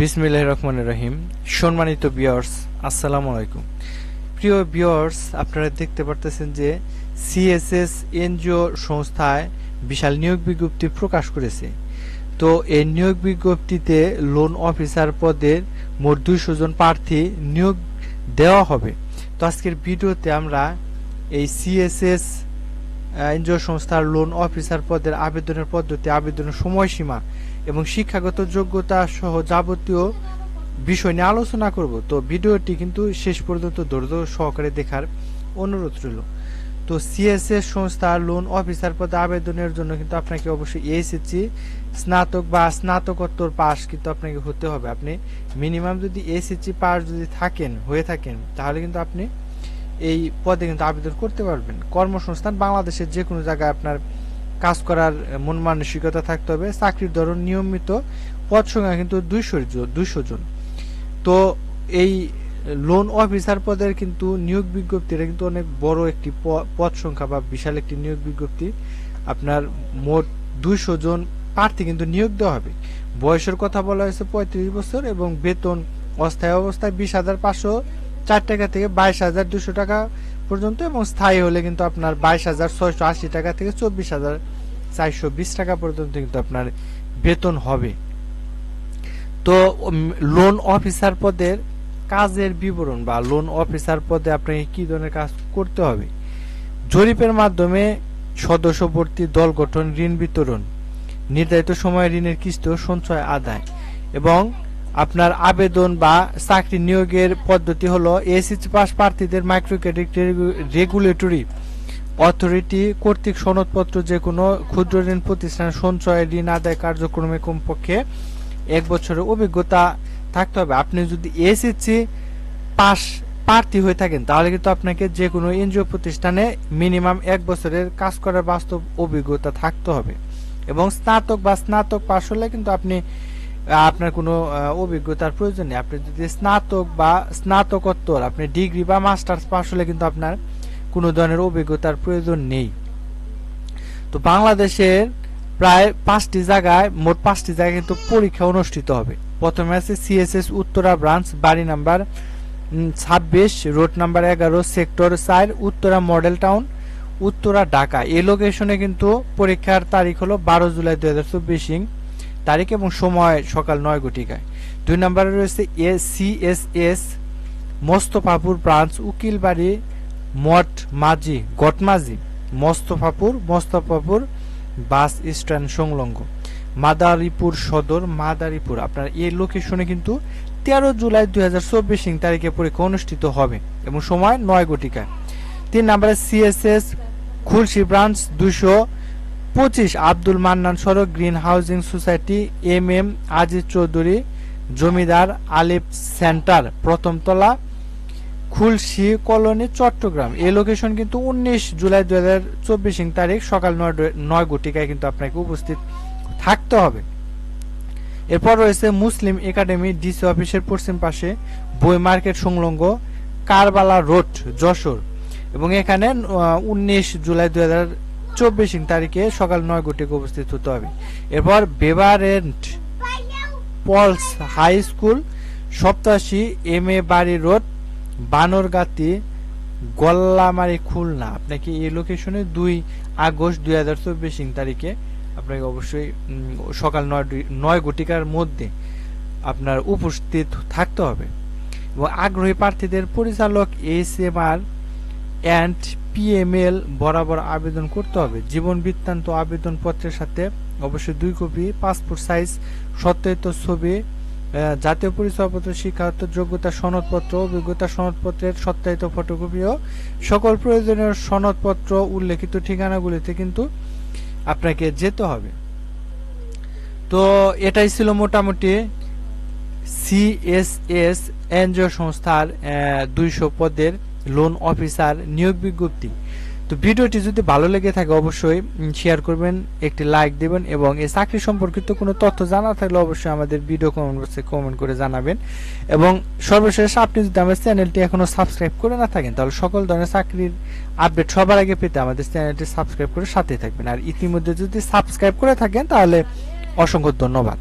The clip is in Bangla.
বিসমিল্লাহির রহমানির রহিম। সম্মানিত ভিউয়ার্স, আসসালামু আলাইকুম। প্রিয় ভিউয়ার্স, আপনারা দেখতে পারতেছেন যে সিএসএস এনজিও সংস্থায় বিশাল নিয়োগ বিজ্ঞপ্তি প্রকাশ করেছে। তো এই নিয়োগ বিজ্ঞপ্তিতে লোন অফিসার পদের মোট 200 জন প্রার্থী নিয়োগ দেওয়া হবে। তো আজকের ভিডিওতে আমরা এই সিএসএস এনজিও সংস্থার লোন অফিসার পদের আবেদনের পদ্ধতি, আবেদনের সময়সীমা এবং শিক্ষাগত যোগ্যতা সহ যাবতীয় বিষয় নিয়ে আলোচনা করব। তো ভিডিওটি কিন্তু শেষ পর্যন্ত ধৈর্য সহকারে দেখার অনুরোধ রইল। তো সিএসএস সংস্থার লোন অফিসার পদে আবেদনের জন্য কিন্তু আপনাকে অবশ্যই এসএসসি স্নাতক বা স্নাতকোত্তর পাস কিন্তু আপনাকে হতে হবে। আপনি মিনিমাম যদি এসএসসি পাস যদি হয়ে থাকেন তাহলে কিন্তু আপনি এই পদে কিন্তু আবেদন করতে পারবেন। কর্মসংস্থান বাংলাদেশের যে কোনো জায়গায় আপনার কাজ করার মন মানসিকতা থাকতে হবে। চাকরির ধরন নিয়মিত, পদ সংখ্যা কিন্তু 200 জন। তো এই লোন অফিসার পদের কিন্তু নিয়োগ বিজ্ঞপ্তিটা কিন্তু অনেক বড় একটি পদ সংখ্যা বা বিশাল একটি নিয়োগ বিজ্ঞপ্তি। আপনার মোট 200 জন প্রার্থী কিন্তু নিয়োগ দেওয়া হবে। বয়সের কথা বলা হয়েছে 35 বছর এবং বেতন অস্থায়ী অবস্থায় 20,504 টাকা থেকে 22,200 টাকা পর্যন্ত এবং স্থায়ী হলে কিন্তু আপনার 22,680 টাকা থেকে 24,420 টাকা পর্যন্ত কিন্তু আপনার বেতন হবে। তো লোন অফিসার পদের কাজের বিবরণ বা লোন অফিসার পদে আপনাকে কি ধরনের কাজ করতে হবে: জরিপের মাধ্যমে সদস্য ভর্তি, দল গঠন, ঋণ বিতরণ, নির্ধারিত সময়ে ঋণের কিস্তি ও সঞ্চয় আদায় এবং আপনার আবেদন বা চাকরি নিয়োগের পদ্ধতি হলো এসএসসি পাস প্রার্থীদের মাইক্রো ক্রেডিট রেগুলেটরি অথরিটি কর্তৃক সনদপত্র যে কোনো ক্ষুদ্র ঋণ প্রতিষ্ঠান সঞ্চয় ঋণ আদায় কার্যক্রমে কমপক্ষে 1 বছরের অভিজ্ঞতা থাকতে হবে। আপনি যদি এসএসসি পাস প্রার্থী হয়ে থাকেন তাহলে কিন্তু আপনাকে যে কোনো এনজিও প্রতিষ্ঠানে মিনিমাম 1 বছরের কাজ করার বাস্তব অভিজ্ঞতা থাকতে হবে এবং স্নাতক বা স্নাতক পাস হলে কিন্তু আপনার কোনো অভিজ্ঞতার প্রয়োজন নেই। আপনি যদি স্নাতক বা স্নাতকোত্তর, আপনি ডিগ্রি বা মাস্টার্স পাস হলে কিন্তু আপনার কোনো ধরনের অভিজ্ঞতার প্রয়োজন নেই। তো বাংলাদেশের প্রায় মোট 5টি জায়গায় কিন্তু পরীক্ষা অনুষ্ঠিত হবে। প্রথমে আছে সিএসএস উত্তরা ব্রাঞ্চ, বাড়ি number 26, road number 11, sector 4, Uttara model town, Uttara, Dhaka. এই লোকেশনে কিন্তু পরীক্ষার তারিখ হলো 12 জুলাই 2024 তারিখ এবং সময় সকাল 9 ঘটিকায়। 2 নম্বরে রয়েছে CSS Mostafapur branch, উকিলবাড়ি গটমাজি, Mostafapur bus stand সংলগ্ন, মাদারীপুর সদর, মাদারীপুর। আপনার এই লোকেশনে কিন্তু 13 জুলাই 2024 তারিখে পরীক্ষা অনুষ্ঠিত হবে এবং সময় 9 ঘটিকায়। 3 নম্বরে সিএসএস খুলশী ব্রাঞ্চ, 225 আব্দুল মান্নান সড়ক, green housing society, MM Aziz Chowdhury Zamindar Alif centre, প্রথম তলা, খুলশী কলোনি, চট্টগ্রাম। এই লোকেশন কিন্তু 19 জুলাই 2024 তারিখ সকাল 9 ঘটিকায় কিন্তু আপনাকে উপস্থিত থাকতে হবে। এরপর রয়েছে মুসলিম একাডেমি, ডিসি অফিসের পশ্চিম পাশে, বই মার্কেট সংলগ্ন, কারবালা রোড, যশোর এবং এখানে 19 জুলাই 2024 তারিখে সকাল 9 ঘটিকায় উপস্থিত হতে হবে। এরপর বেভারেন্ট পলস হাই স্কুল, 87 MA বাড়ি রোড, বানরগাতি, গল্লামারি, খুলনা। আপনাকে এই লোকেশনে 2 আগস্ট 2024 তারিখে আপনাকে অবশ্যই সকাল 9 ঘটিকার মধ্যে আপনার উপস্থিত থাকতে হবে এবং আগ্রহী প্রার্থীদের পরিচালক SMR অ্যান্ড PML বরাবর আবেদন করতে হবে। জীবন বৃত্তান্ত আবেদন পত্রের সাথে অবশ্যই 2 কপি পাসপোর্ট সাইজ সত্যায়িত ছবি, জাতীয় পরিচয়পত্র, শিক্ষাগত যোগ্যতা সনদপত্র, অভিজ্ঞতা সনদপত্রের সত্যায়িত ফটোকপি ও সকল প্রয়োজনীয় সনদপত্র উল্লেখিত ঠিকানাগুলিতে কিন্তু আপনাকে যেতে হবে। তো এটাই ছিল মোটামুটি সিএসএস এনজিও সংস্থার 200 পদের লোন অফিসার নিয়োগ বিজ্ঞপ্তি। তো ভিডিওটি যদি ভালো লেগে থাকে অবশ্যই শেয়ার করবেন, একটি লাইক দেবেন এবং এই চাকরি সম্পর্কিত কোনো তথ্য জানা থাকলে অবশ্যই আমাদের ভিডিও কমেন্ট বক্সে কমেন্ট করে জানাবেন এবং সর্বশেষ আপনি যদি আমাদের চ্যানেলটি এখনো সাবস্ক্রাইব করে না থাকেন তাহলে সকল ধরনের চাকরির আপডেট সবার আগে পেতে আমাদের চ্যানেলটি সাবস্ক্রাইব করে সাথে থাকবেন। আর ইতিমধ্যে যদি সাবস্ক্রাইব করে থাকেন তাহলে অসংখ্য ধন্যবাদ।